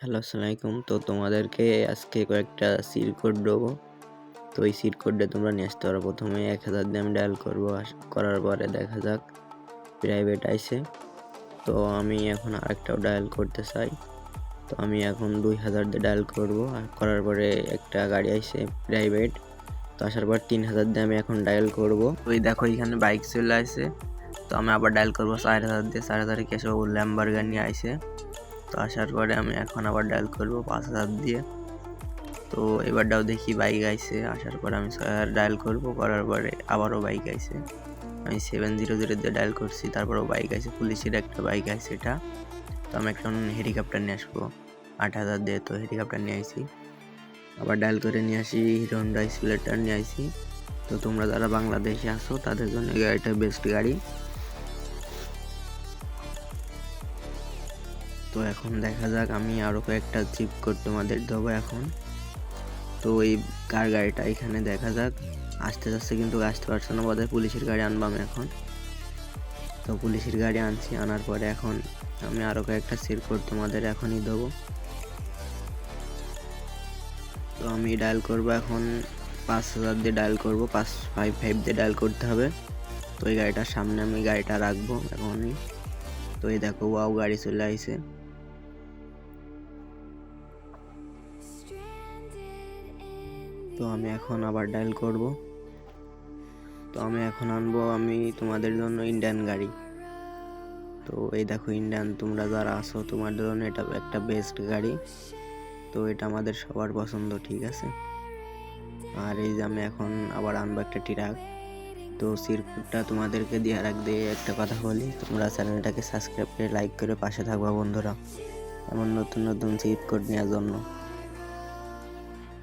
Hello, আসসালামু আলাইকুম। তো তোমাদেরকে আজকে কয়েকটা সিল কোড দেবো। তো এই সিল কোডটা তোমরা নিয়ে আসতে পারো। প্রথমে 1000 দিয়ে আমি ডায়াল করবো, করার পরে দেখা যাক প্রাইভেট আইছে। তো আমি এখন আরেকটাও ডায়াল করতে চাই। তো আমি এখন 2000 দিয়ে ডায়াল করবো, আর করার পরে একটা গাড়ি আইছে প্রাইভেট। তো আসার পর 3000 দিয়ে আমি এখন ডায়াল করবো। ওই দেখো এখানে বাইক চলে আসে। তো আমি আবার ডায়াল করবো 4000 দিয়ে। 4000 কেসে ল্যাম্বরগিনি আইছে। তো আসার পরে আমি এখন আবার ডায়াল করবো 5000 দিয়ে। তো এবারটাও দেখি বাইক আইছে। আসার পরে আমি 6000 ডায়াল করবো, করার পরে আবারও বাইক আইছে। আমি 700 দিয়ে ডায়াল করছি, তারপরেও বাইক আইছে, পুলিশের একটা বাইক আইছে এটা। তো আমি এখন হেলিকপ্টার নিয়ে আসবো 8000 দিয়ে। তো হেলিকপ্টার নিয়ে আসি, আবার ডায়াল করে নিয়ে আসি হিরো হোন্ডা স্প্লেন্ডার নিয়ে আসি। তো তোমরা যারা বাংলাদেশে আসো তাদের জন্য এই গাড়িটা বেস্ট গাড়ি। তো এখন দেখা যাক, আমি আরও কয়েকটা চিপ কোড তোমাদের দেবো এখন। তো এই কার গাড়িটা এখানে দেখা যাক আসতে যাচ্ছে, কিন্তু আসতে পারছে না, বোধহয় পুলিশের গাড়ি আনবো আমি এখন। তো পুলিশের গাড়ি আনছি, আনার পরে এখন আমি আরও কয়েকটা সিল কোড তোমাদের এখনই দেবো। তো আমি ডায়াল করব এখন 5000 দিয়ে ডায়াল করবো, 555 দিয়ে ডায়াল করতে হবে। তো এই গাড়িটার সামনে আমি গাড়িটা রাখবো এখনই। তো এই দেখো ওয়াও গাড়ি চলে আইছে। তো আমি এখন আবার ডায়াল করব। তো আমি এখন আনবো আমি তোমাদের জন্য ইন্ডিয়ান গাড়ি। তো এই দেখো ইন্ডিয়ান, তোমরা যারা আছো তোমাদের জন্য এটা একটা বেস্ট গাড়ি। তো এটা আমাদের সবার পছন্দ, ঠিক আছে। আর এই যে আমি এখন আবার আনবো একটা ট্রাক। তো সিরকুটটা তোমাদেরকে দিয়ে রাখবে। একটা কথা বলি, তোমরা চ্যানেলটাকে সাবস্ক্রাইব করে লাইক করে পাশে থাকবা বন্ধুরা, এমন নতুন নতুন সিরকুট নেওয়ার জন্য।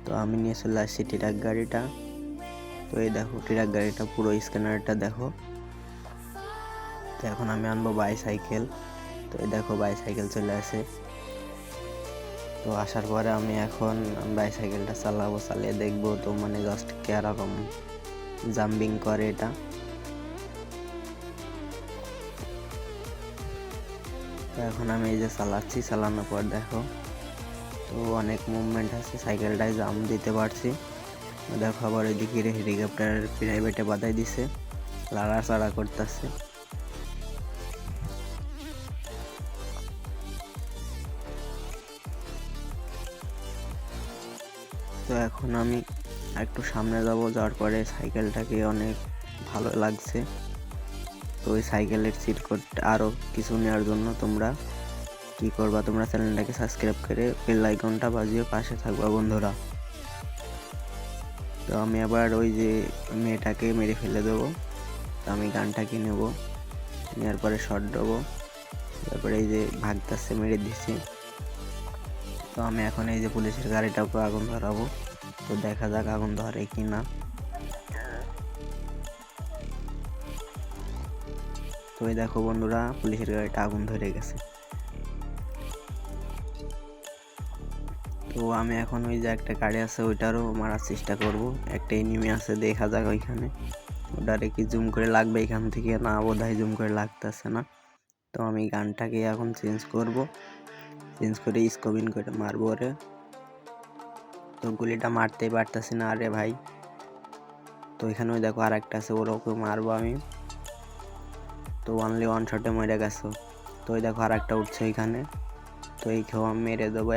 তো আমি নিয়ে চলে আসছি ট্রাক গাড়িটা। তো এই দেখো ট্রাক গাড়িটা পুরো স্ক্যানারটা দেখো। তো এখন আমি আনবো বাইসাইকেল। তো এই দেখো বাইসাইকেল চলে আসে। তো আসার পরে আমি এখন বাইসাইকেলটা চালাবো, চালিয়ে দেখবো তো মানে জাস্ট কিরকম জাম্পিং করে এটা। তো এখন আমি এই যে চালাচ্ছি, চালানোর পর দেখো তো অনেক মুভমেন্ট আছে, সাইকেলটায় জাম দিতে পারছি। দেখো আবার এদিকে হেলিকপ্টার প্রাইভেটে বাধাই দিছে, লাড়াচাড়া করতেছে। তো এখন আমি একটু সামনে যাব, যাওয়ার পরে সাইকেলটাকে অনেক ভালো লাগছে। তো ওই সাইকেলের সিট আরও কিছু নেওয়ার জন্য তোমরা কি করবা, তোমরা চ্যানেলটাকে সাবস্ক্রাইব করে বেল আইকনটা বাজিয়ে পাশে থাকবা বন্ধুরা। তো আমি আবার ওই যে মেয়েটাকে মেরে ফেলে দেবো। তো আমি গানটাকে নেবো, নেওয়ার পরে শট দেবো, তারপরে এই যে ভাগতাছে মেরে দিচ্ছি। তো আমি এখন এই যে পুলিশের গাড়িটাকে আগুন ধরাবো। তো দেখা যাক আগুন ধরে কি না। তো এই দেখো বন্ধুরা, পুলিশের গাড়িটা আগুন ধরে গেছে। তো আমি এখন ওই যে একটা গাড়ি আছে ওইটারও মারার চেষ্টা করব। একটা এনিমি আছে, দেখা যাক ওইখানে ওটারে কি জুম করে লাগবে এখান থেকে, না বোধহয় জুম করে লাগতেছে না। তো আমি গানটাকে এখন চেঞ্জ করে স্কোপিং করে মারবো ওরে। তো গুলিটা মারতেই পারতেছি না, আরে ভাই। তো এখানে ওই দেখো আর একটা আছে, ওরকম মারবো আমি। তো অনলি ওয়ান শটে মরে গেছো। তো ওই দেখো আর একটা উঠছে এখানে। তো এই খেয়ে আমি মেরে দেবো।